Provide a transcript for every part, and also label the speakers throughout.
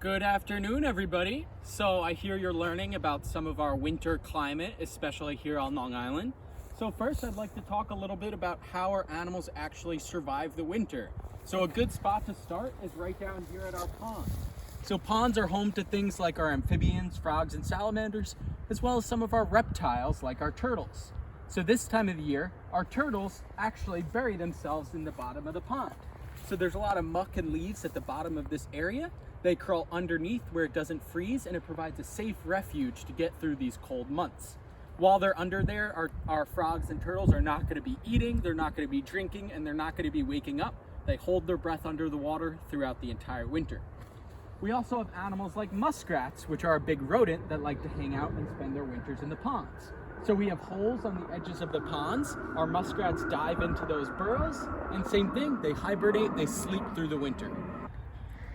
Speaker 1: Good afternoon, everybody. So I hear you're learning about some of our winter climate, especially here on Long Island. So first, I'd like to talk a little bit about how our animals actually survive the winter. So a good spot to start is right down here at our ponds. So ponds are home to things like our amphibians, frogs, and salamanders, as well as some of our reptiles like our turtles. So this time of the year, our turtles actually bury themselves in the bottom of the pond. So there's a lot of muck and leaves at the bottom of this area. They crawl underneath where it doesn't freeze, and it provides a safe refuge to get through these cold months. While they're under there, our frogs and turtles are not going to be eating, they're not going to be drinking, and they're not going to be waking up. They hold their breath under the water throughout the entire winter. We also have animals like muskrats, which are a big rodent that like to hang out and spend their winters in the ponds. So we have holes on the edges of the ponds. Our muskrats dive into those burrows, and same thing, they hibernate, they sleep through the winter.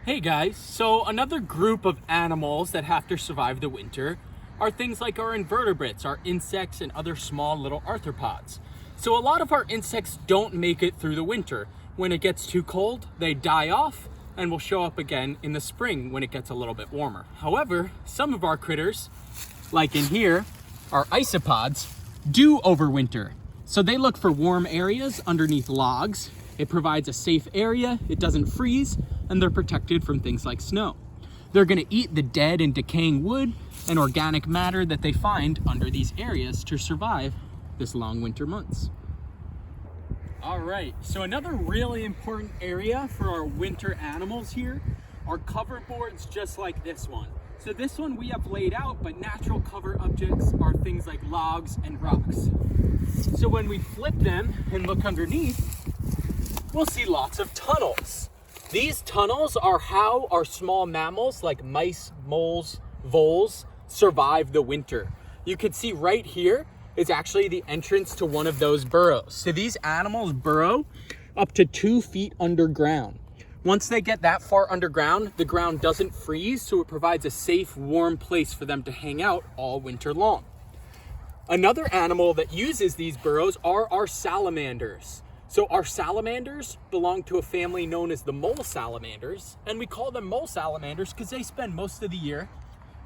Speaker 1: Hey guys, so another group of animals that have to survive the winter are things like our invertebrates, our insects, and other small little arthropods. So a lot of our insects don't make it through the winter. When it gets too cold, they die off and will show up again in the spring when it gets a little bit warmer. However, some of our critters, like in here, our isopods, do overwinter. So they look for warm areas underneath logs. It provides a safe area, it doesn't freeze, and they're protected from things like snow. They're gonna eat the dead and decaying wood and organic matter that they find under these areas to survive this long winter months. All right, so another really important area for our winter animals here are cover boards just like this one. So this one we have laid out, but natural cover objects are things like logs and rocks. So when we flip them and look underneath, we'll see lots of tunnels. These tunnels are how our small mammals like mice, moles, voles survive the winter. You can see right here is actually the entrance to one of those burrows. So these animals burrow up to 2 feet underground. Once they get that far underground, the ground doesn't freeze, so it provides a safe, warm place for them to hang out all winter long. Another animal that uses these burrows are our salamanders. So our salamanders belong to a family known as the mole salamanders, and we call them mole salamanders because they spend most of the year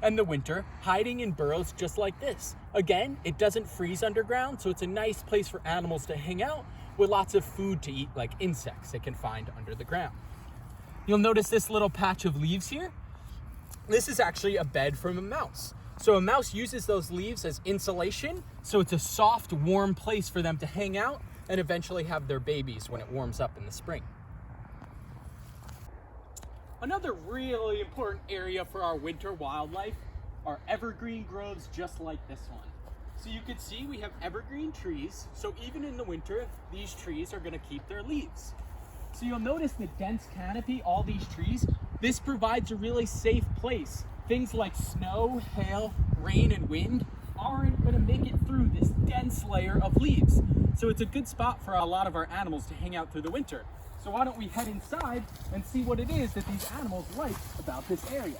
Speaker 1: and the winter hiding in burrows just like this. Again, it doesn't freeze underground, so it's a nice place for animals to hang out with lots of food to eat, like insects they can find under the ground. You'll notice this little patch of leaves here. This is actually a bed from a mouse. So a mouse uses those leaves as insulation, so it's a soft, warm place for them to hang out and eventually have their babies when it warms up in the spring. Another really important area for our winter wildlife are evergreen groves just like this one. So you can see we have evergreen trees, so even in the winter, these trees are gonna keep their leaves. So you'll notice the dense canopy, all these trees, this provides a really safe place. Things like snow, hail, rain, and wind aren't gonna make it through this dense layer of leaves. So it's a good spot for a lot of our animals to hang out through the winter. So why don't we head inside and see what it is that these animals like about this area.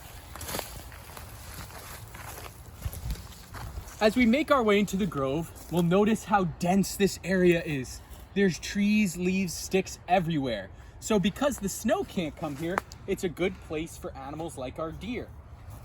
Speaker 1: As we make our way into the grove, we'll notice how dense this area is. There's trees, leaves, sticks everywhere. So because the snow can't come here, it's a good place for animals like our deer.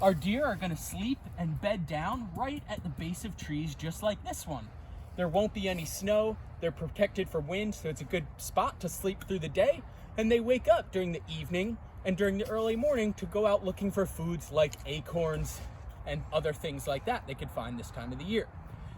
Speaker 1: Our deer are gonna sleep and bed down right at the base of trees just like this one. There won't be any snow, they're protected from wind, so it's a good spot to sleep through the day, and they wake up during the evening and during the early morning to go out looking for foods like acorns and other things like that they could find this time of the year.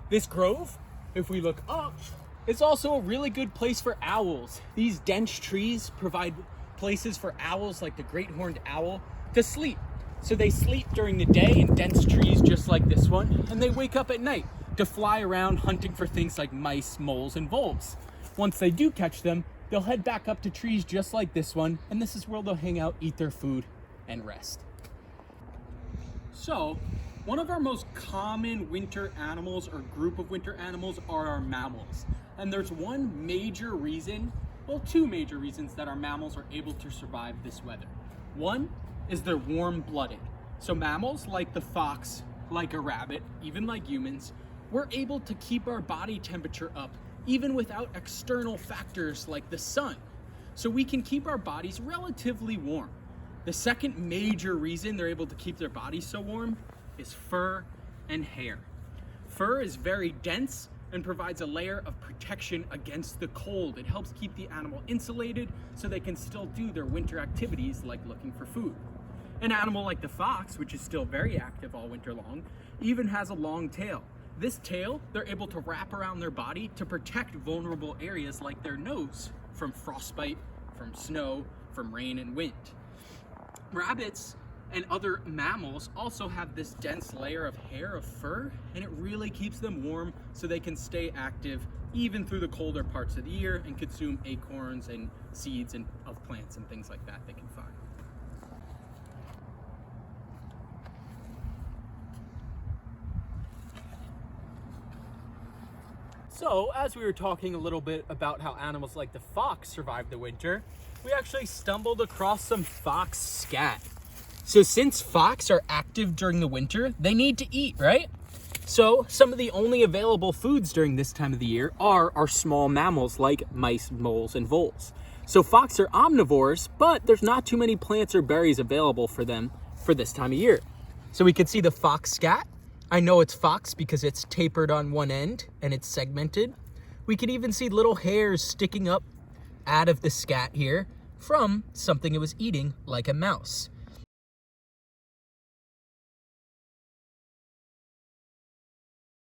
Speaker 1: This grove, if we look up, it's also a really good place for owls. These dense trees provide places for owls like the great horned owl to sleep. So they sleep during the day in dense trees just like this one, and they wake up at night to fly around hunting for things like mice, moles, and voles. Once they do catch them, they'll head back up to trees just like this one, and this is where they'll hang out, eat their food, and rest. So, one of our most common winter animals or group of winter animals are our mammals. And there's one major reason, well, two major reasons that our mammals are able to survive this weather. One is they're warm-blooded. So mammals like the fox, like a rabbit, even like humans, we're able to keep our body temperature up even without external factors like the sun. So we can keep our bodies relatively warm. The second major reason they're able to keep their bodies so warm is fur and hair. Fur is very dense and provides a layer of protection against the cold. It helps keep the animal insulated so they can still do their winter activities like looking for food. An animal like the fox, which is still very active all winter long, even has a long tail. This tail, they're able to wrap around their body to protect vulnerable areas like their nose from frostbite, from snow, from rain and wind. Rabbits and other mammals also have this dense layer of hair, of fur, and it really keeps them warm so they can stay active even through the colder parts of the year and consume acorns and seeds and of plants and things like that they can find. So, as we were talking a little bit about how animals like the fox survive the winter, we actually stumbled across some fox scat. So since fox are active during the winter, they need to eat, right? So some of the only available foods during this time of the year are our small mammals like mice, moles, and voles. So fox are omnivores, but there's not too many plants or berries available for them for this time of year. So we could see the fox scat. I know it's fox because it's tapered on one end and it's segmented. We could even see little hairs sticking up out of the scat here from something it was eating, like a mouse.